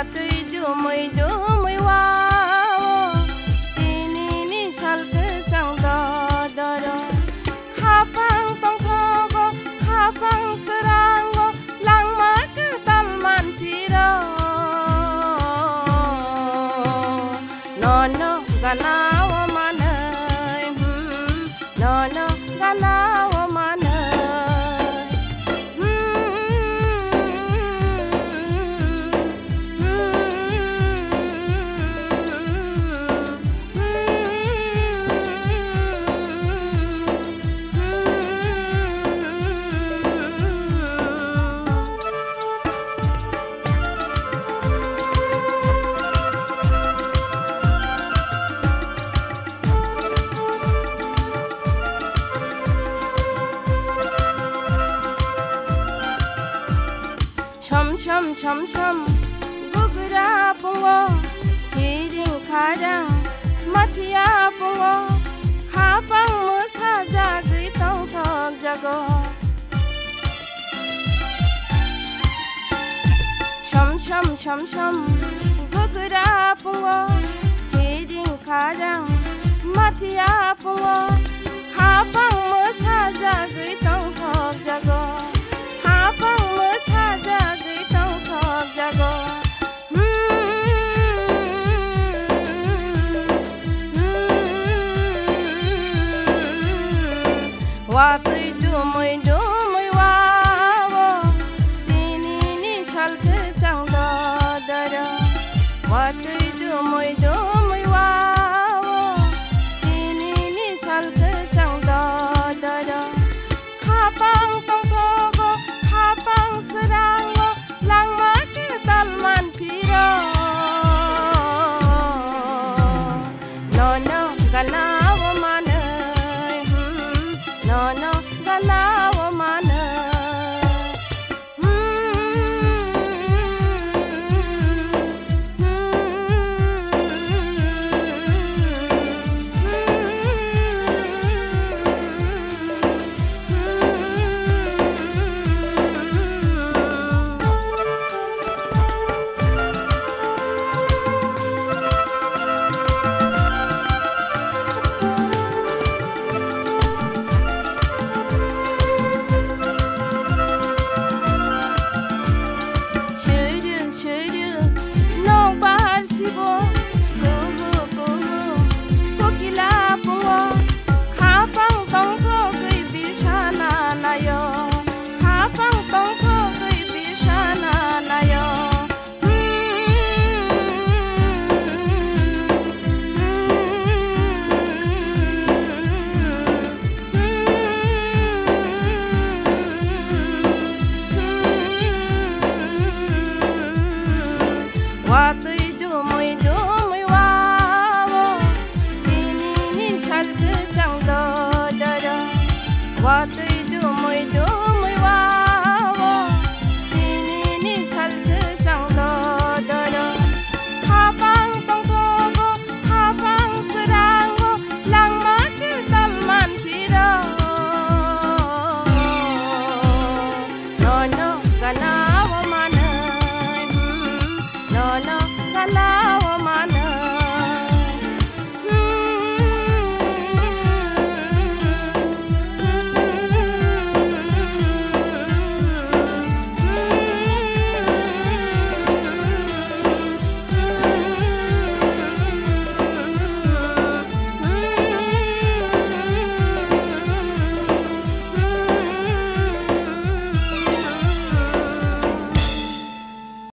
dumui dumui wa tini ni salke sang do doro khapang tong thogo khapang serango langma ke talman piro nono ganawa manai nono ganawa manai sham sham gugura pungo hiring kharang mathia pungo khapang musa jagui tong thok jago sham sham gugura pungo hiring kharang mathia pungo khapang musa jagui tong thok jago khapang musa jagui jago wa tui dumui wa tini ni salke chang do dara wa tui dumui wa tini ni salke chang do dara khapang tong thogo khapang serango langma talman piro nono ganawa manai nono ganawa manai What